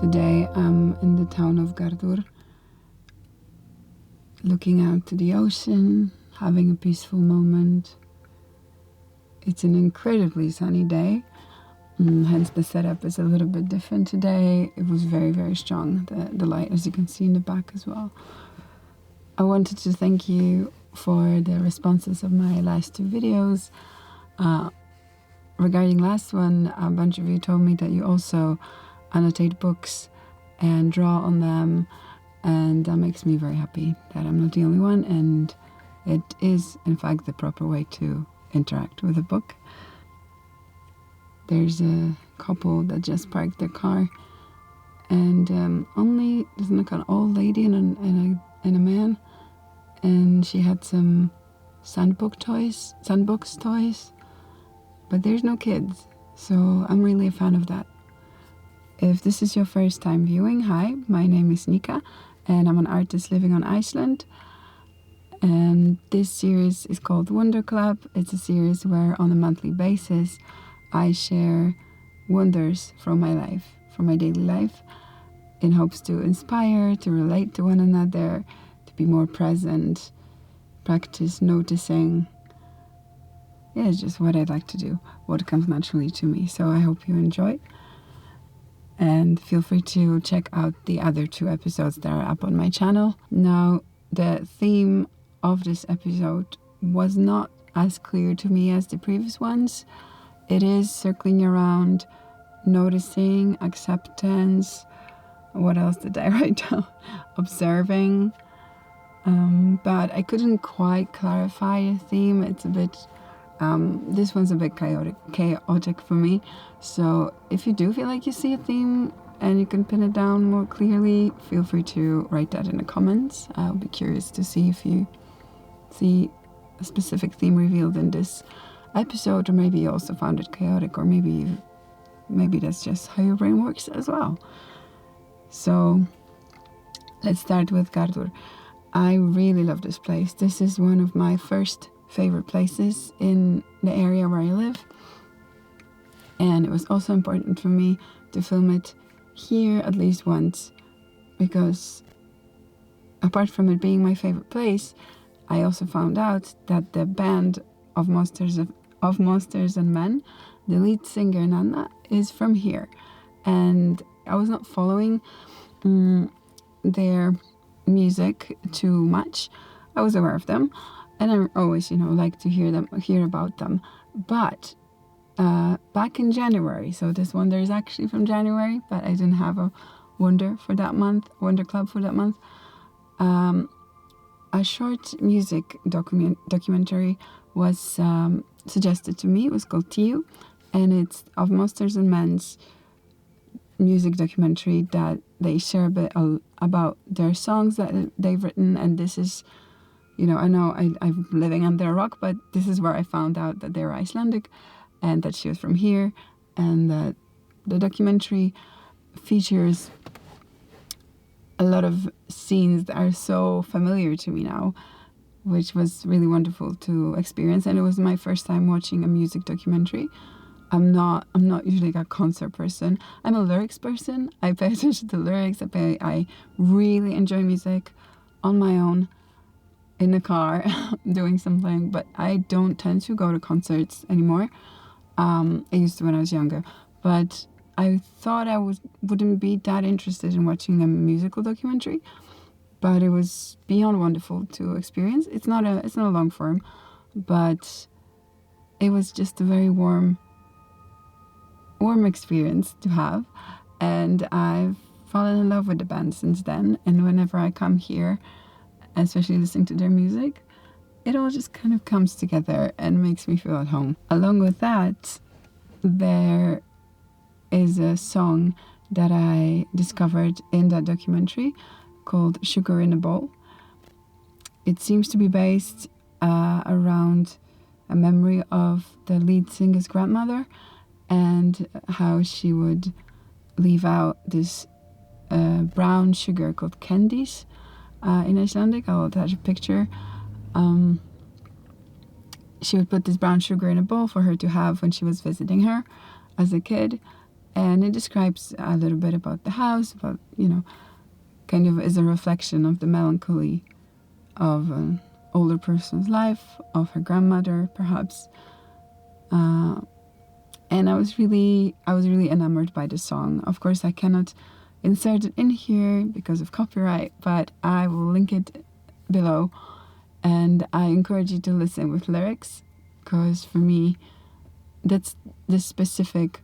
Today I'm in the town of Gardur, looking out to the ocean, having a peaceful moment. It's an incredibly sunny day, hence the setup is a little bit different today. It was very, very strong, the light, as you can see in the back as well. I wanted to thank you for the responses of my last two videos. Regarding last one, a bunch of you told me that you also annotate books and draw on them, and that makes me very happy that I'm not the only one, and it is in fact the proper way to interact with a book. There's a couple that just parked their car, and there's like an old lady and a man, and she had some sandbox toys, but there's no kids, so I'm really a fan of that. If this is your first time viewing, hi, my name is Nika, and I'm an artist living on Iceland. And this series is called Wonder Club. It's a series where on a monthly basis I share wonders from my life, from my daily life, in hopes to inspire, to relate to one another, to be more present, practice noticing. Yeah, it's just what I'd like to do, what comes naturally to me. So I hope you enjoy. And feel free to check out the other two episodes that are up on my channel. Now, the theme of this episode was not as clear to me as the previous ones. It is circling around noticing, acceptance. What else did I write down? Observing. But I couldn't quite clarify a theme. It's a bit... this one's a bit chaotic for me. So if you do feel like you see a theme and you can pin it down more clearly, feel free to write that in the comments. I'll be curious to see if you see a specific theme revealed in this episode, or maybe you also found it chaotic, or maybe that's just how your brain works as well. So let's start with Gardur. I really love this place. This is one of my first favorite places in the area where I live, and it was also important for me to film it here at least once, because apart from it being my favorite place, I also found out that the band of Monsters and Men, the lead singer Nanna, is from here, and I was not following their music too much. I was aware of them, and I always, like to hear about them. But back in January, so this Wonder is actually from January, but I didn't have a Wonder for that month, Wonder Club for that month. A short music documentary was suggested to me. It was called Tiu, and it's of Monsters and Men's music documentary that they share a bit about their songs that they've written, and this is... I know I'm living under a rock, but this is where I found out that they're Icelandic and that she was from here, and that the documentary features a lot of scenes that are so familiar to me now, which was really wonderful to experience. And it was my first time watching a music documentary. I'm not usually a concert person. I'm a lyrics person. I pay attention to lyrics. I really enjoy music on my own, in the car, doing something, but I don't tend to go to concerts anymore. I used to when I was younger, but I thought I wouldn't be that interested in watching a musical documentary, but it was beyond wonderful to experience. It's not a long form, but it was just a very warm experience to have, and I've fallen in love with the band since then. And whenever I come here, especially listening to their music, it all just kind of comes together and makes me feel at home. Along with that, there is a song that I discovered in that documentary called Sugar in a Bowl. It seems to be based around a memory of the lead singer's grandmother, and how she would leave out this brown sugar called candies. In Icelandic, I'll attach a picture. She would put this brown sugar in a bowl for her to have when she was visiting her as a kid, And it describes a little bit about the house, about, kind of is a reflection of the melancholy of an older person's life, of her grandmother, perhaps. And I was really enamored by the song. Of course, I cannot insert it in here because of copyright, but I will link it below. And I encourage you to listen with lyrics, because for me, that's the specific,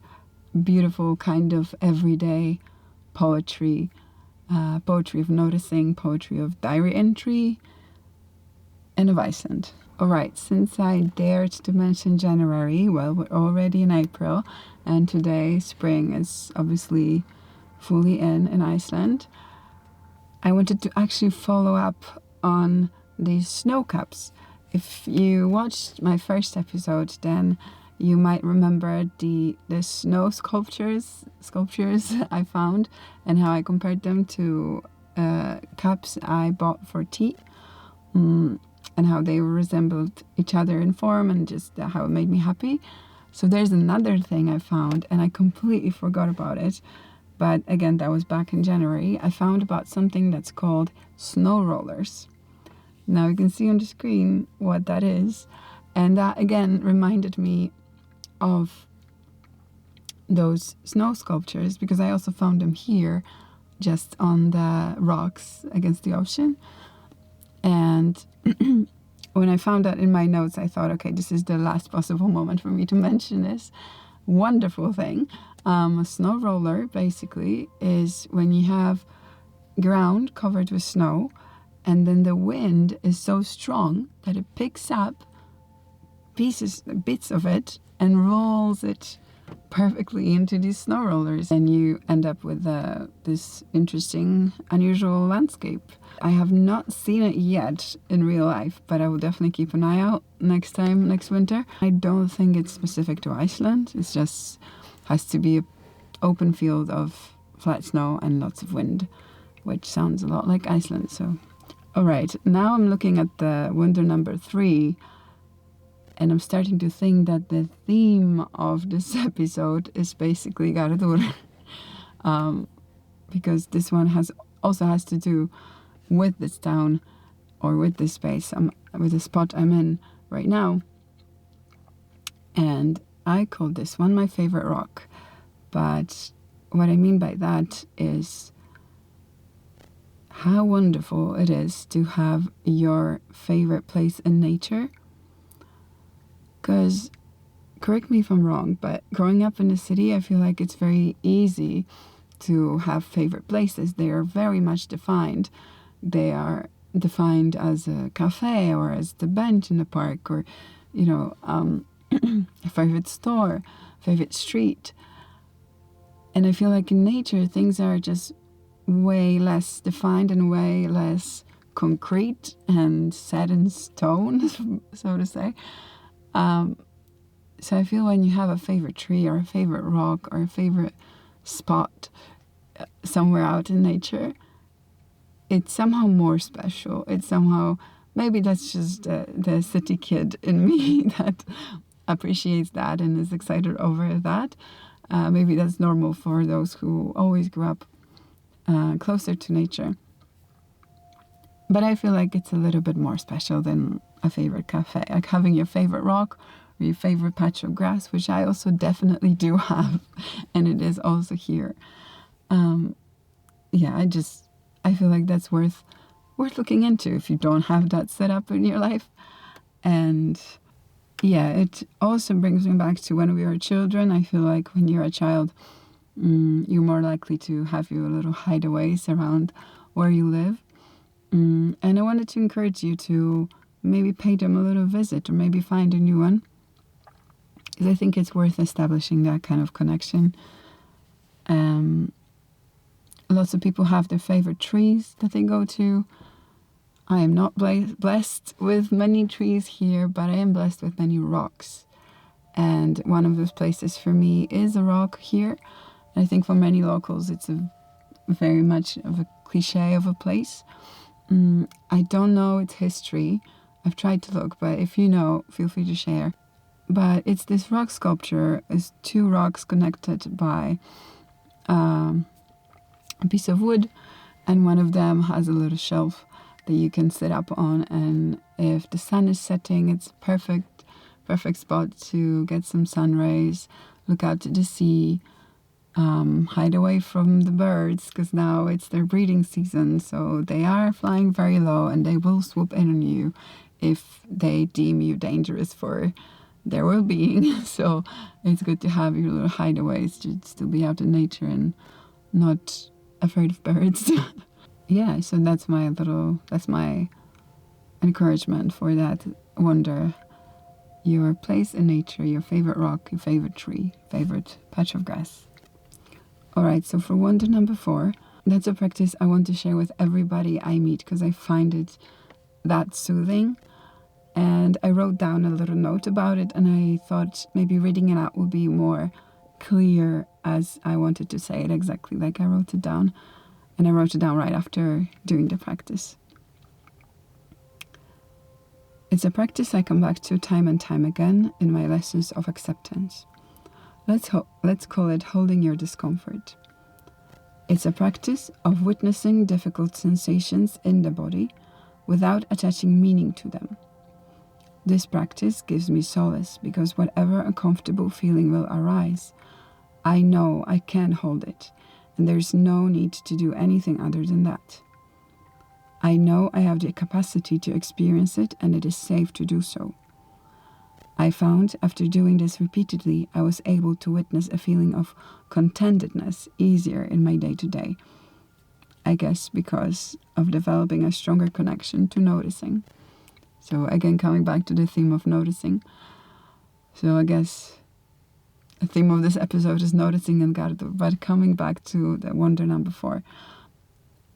beautiful kind of everyday poetry. Poetry of noticing, poetry of diary entry, and of Iceland. Alright, since I dared to mention January, well, we're already in April, and today spring is obviously fully in Iceland. I wanted to actually follow up on these snow caps. If you watched my first episode, then you might remember the snow sculptures I found, and how I compared them to cups I bought for tea, and how they resembled each other in form, and just how it made me happy. So there's another thing I found, and I completely forgot about it, but again, that was back in January. I found about something that's called snow rollers. Now you can see on the screen what that is, and that again reminded me of those snow sculptures, because I also found them here just on the rocks against the ocean. And when I found that in my notes, I thought, okay, this is the last possible moment for me to mention this wonderful thing. A snow roller basically is when you have ground covered with snow, and then the wind is so strong that it picks up bits of it and rolls it perfectly into these snow rollers, and you end up with this interesting, unusual landscape. I have not seen it yet in real life, but I will definitely keep an eye out next winter. I don't think it's specific to Iceland. It's just has to be an open field of flat snow and lots of wind, which sounds a lot like Iceland. So, all right, now I'm looking at the wonder number 3. And I'm starting to think that the theme of this episode is basically Gardur. Because this one also has to do with this town, or with this space, with the spot I'm in right now. And I call this one my favorite rock. But what I mean by that is how wonderful it is to have your favorite place in nature. Because, correct me if I'm wrong, but growing up in the city, I feel like it's very easy to have favorite places. They are very much defined. They are defined as a cafe, or as the bench in the park, or, a favorite store, favorite street. And I feel like in nature, things are just way less defined and way less concrete and set in stone, so to say. So I feel when you have a favorite tree, or a favorite rock, or a favorite spot somewhere out in nature, it's somehow more special. It's somehow, maybe that's just the city kid in me that appreciates that and is excited over that. Maybe that's normal for those who always grew up closer to nature. But I feel like it's a little bit more special than a favorite cafe. Like having your favorite rock, or your favorite patch of grass, which I also definitely do have, and it is also here. I feel like that's worth looking into if you don't have that set up in your life. And yeah, it also brings me back to when we were children. I feel like when you're a child, you're more likely to have your little hideaways around where you live. And I wanted to encourage you to maybe pay them a little visit, or maybe find a new one, because I think it's worth establishing that kind of connection. Lots of people have their favorite trees that they go to. I am not blessed with many trees here, but I am blessed with many rocks. And one of those places for me is a rock here. And I think for many locals, it's a very much of a cliche of a place. I don't know its history. I've tried to look, but if you know, feel free to share. But it's this rock sculpture. It's two rocks connected by a piece of wood, and one of them has a little shelf that you can sit up on, and if the sun is setting, it's perfect spot to get some sun rays, look out to the sea, hide away from the birds, because now it's their breeding season, so they are flying very low and they will swoop in on you if they deem you dangerous for their well-being. So it's good to have your little hideaways to still be out in nature and not afraid of birds. Yeah, so that's my encouragement for that wonder. Your place in nature, your favorite rock, your favorite tree, favorite patch of grass. Alright, so for wonder number 4, that's a practice I want to share with everybody I meet because I find it that soothing. And I wrote down a little note about it, and I thought maybe reading it out would be more clear as I wanted to say it exactly like I wrote it down. And I wrote it down right after doing the practice. It's a practice I come back to time and time again in my lessons of acceptance. Let's call it holding your discomfort. It's a practice of witnessing difficult sensations in the body without attaching meaning to them. This practice gives me solace because whatever uncomfortable feeling will arise, I know I can hold it, and there's no need to do anything other than that. I know I have the capacity to experience it, and it is safe to do so. I found after doing this repeatedly, I was able to witness a feeling of contentedness easier in my day-to-day. I guess because of developing a stronger connection to noticing. So again, coming back to the theme of noticing. So I guess the theme of this episode is noticing and Gardur. But coming back to the wonder number 4,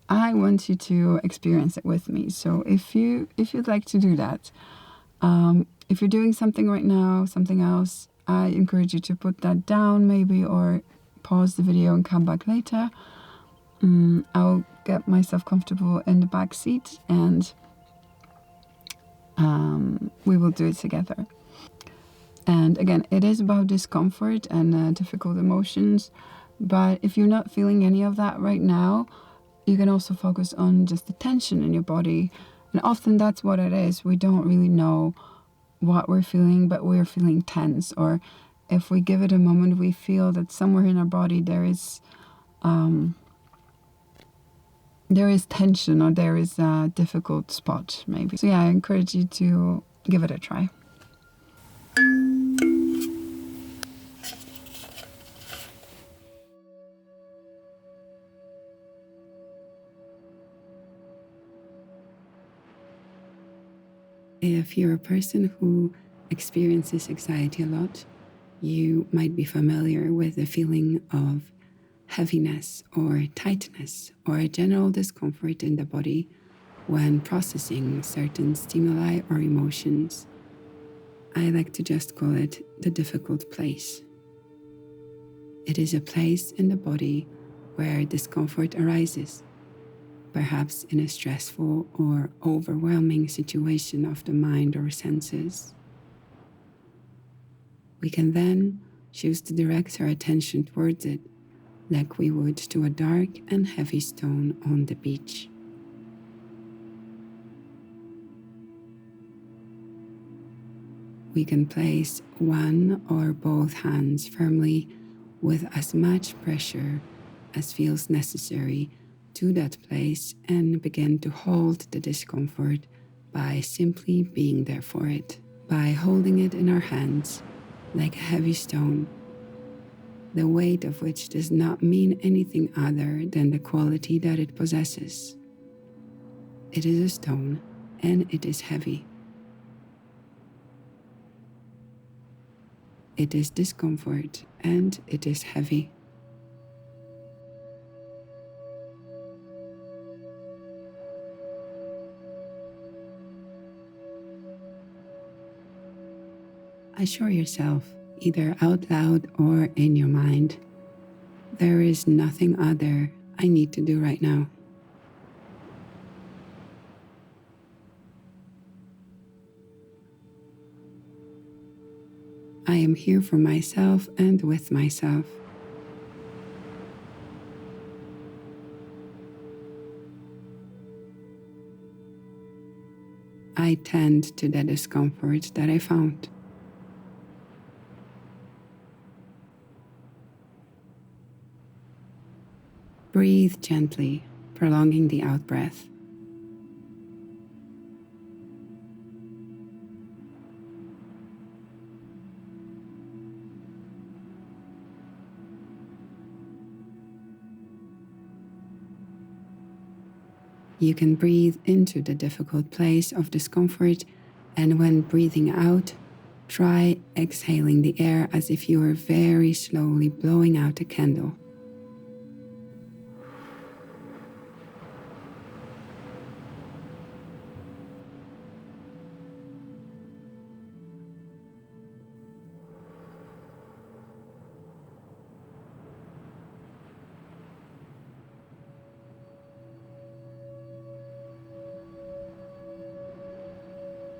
I want you to experience it with me. So if you'd like to do that, if you're doing something right now, something else, I encourage you to put that down maybe, or pause the video and come back later. I'll get myself comfortable in the back seat, and we will do it together. And again, it is about discomfort and difficult emotions, but if you're not feeling any of that right now, you can also focus on just the tension in your body. And often that's what it is. We don't really know what we're feeling, but we're feeling tense. Or if we give it a moment, we feel that somewhere in our body there is tension, or there is a difficult spot maybe. So yeah, I encourage you to give it a try. If you're a person who experiences anxiety a lot, you might be familiar with the feeling of heaviness or tightness or a general discomfort in the body when processing certain stimuli or emotions. I like to just call it the difficult place. It is a place in the body where discomfort arises, perhaps in a stressful or overwhelming situation of the mind or senses. We can then choose to direct our attention towards it, like we would to a dark and heavy stone on the beach. We can place one or both hands firmly with as much pressure as feels necessary to that place and begin to hold the discomfort by simply being there for it, by holding it in our hands like a heavy stone, the weight of which does not mean anything other than the quality that it possesses. It is a stone, and it is heavy. It is discomfort, and it is heavy. Assure yourself, either out loud or in your mind, there is nothing other I need to do right now. I am here for myself and with myself. I tend to the discomfort that I found. Breathe gently, prolonging the out-breath. You can breathe into the difficult place of discomfort, and when breathing out, try exhaling the air as if you were very slowly blowing out a candle.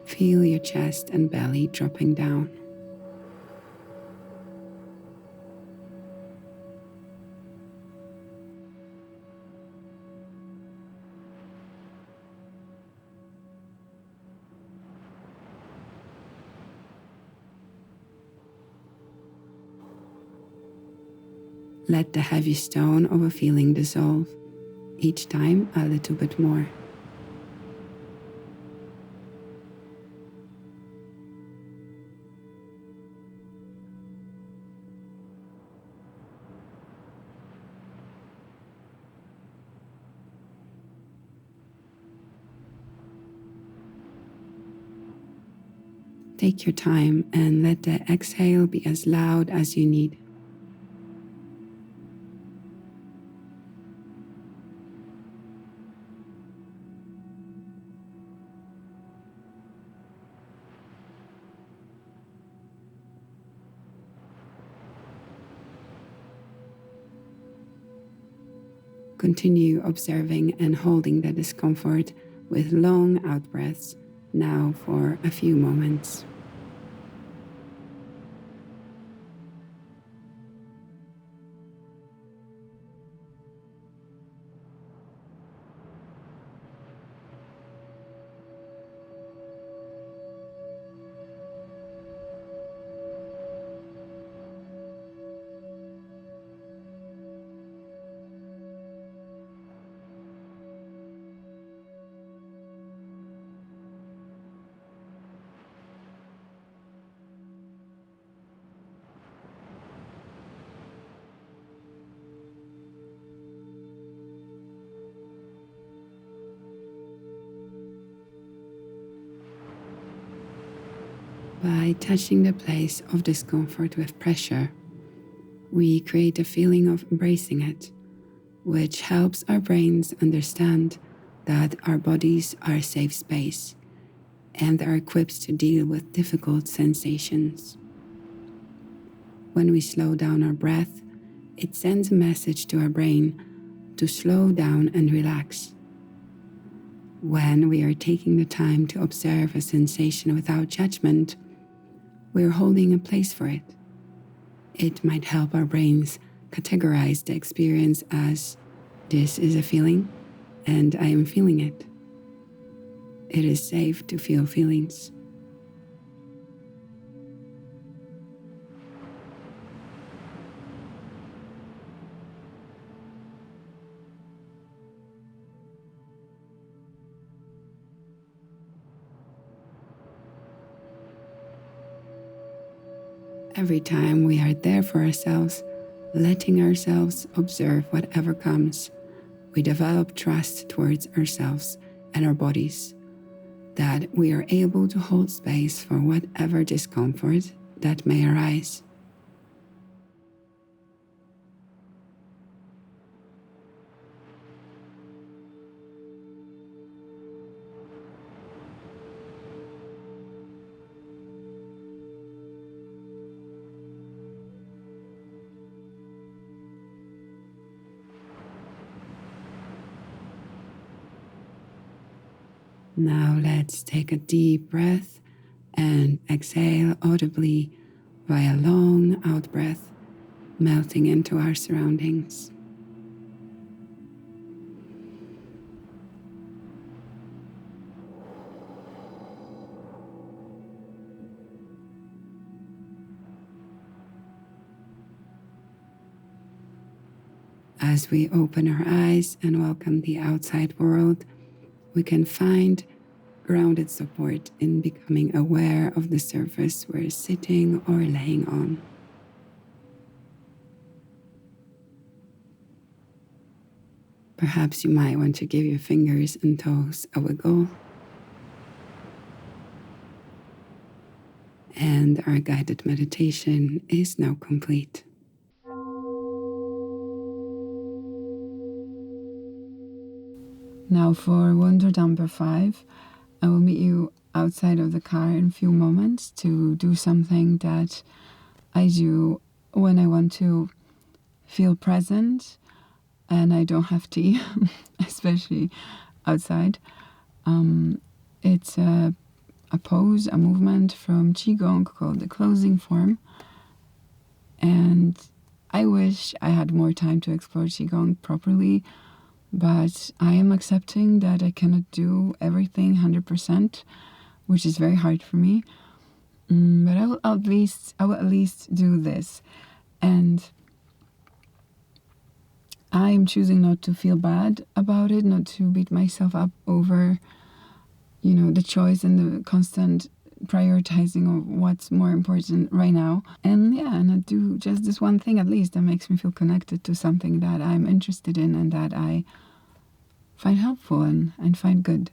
Feel your chest and belly dropping down. Let the heavy stone of a feeling dissolve, each time a little bit more. Take your time and let the exhale be as loud as you need. Continue observing and holding the discomfort with long out breaths now for a few moments. By touching the place of discomfort with pressure, we create a feeling of embracing it, which helps our brains understand that our bodies are a safe space and are equipped to deal with difficult sensations. When we slow down our breath, it sends a message to our brain to slow down and relax. When we are taking the time to observe a sensation without judgment, we're holding a place for it. It might help our brains categorize the experience as, this is a feeling, and I am feeling it. It is safe to feel feelings. Every time we are there for ourselves, letting ourselves observe whatever comes, we develop trust towards ourselves and our bodies, that we are able to hold space for whatever discomfort that may arise. Now let's take a deep breath and exhale audibly via long out breath, melting into our surroundings. As we open our eyes and welcome the outside world, we can find grounded support in becoming aware of the surface we're sitting or laying on. Perhaps you might want to give your fingers and toes a wiggle. And our guided meditation is now complete. Now for Wunder number 5, I will meet you outside of the car in a few moments to do something that I do when I want to feel present and I don't have tea, especially outside. It's a pose, a movement from Qi Gong called the closing form. And I wish I had more time to explore Qi Gong properly, but I am accepting that I cannot do everything 100%, which is very hard for me. But I will at least do this. And I am choosing not to feel bad about it, not to beat myself up over, the choice and the constant prioritizing of what's more important right now. And I do just this one thing at least that makes me feel connected to something that I'm interested in and that I find helpful and find good.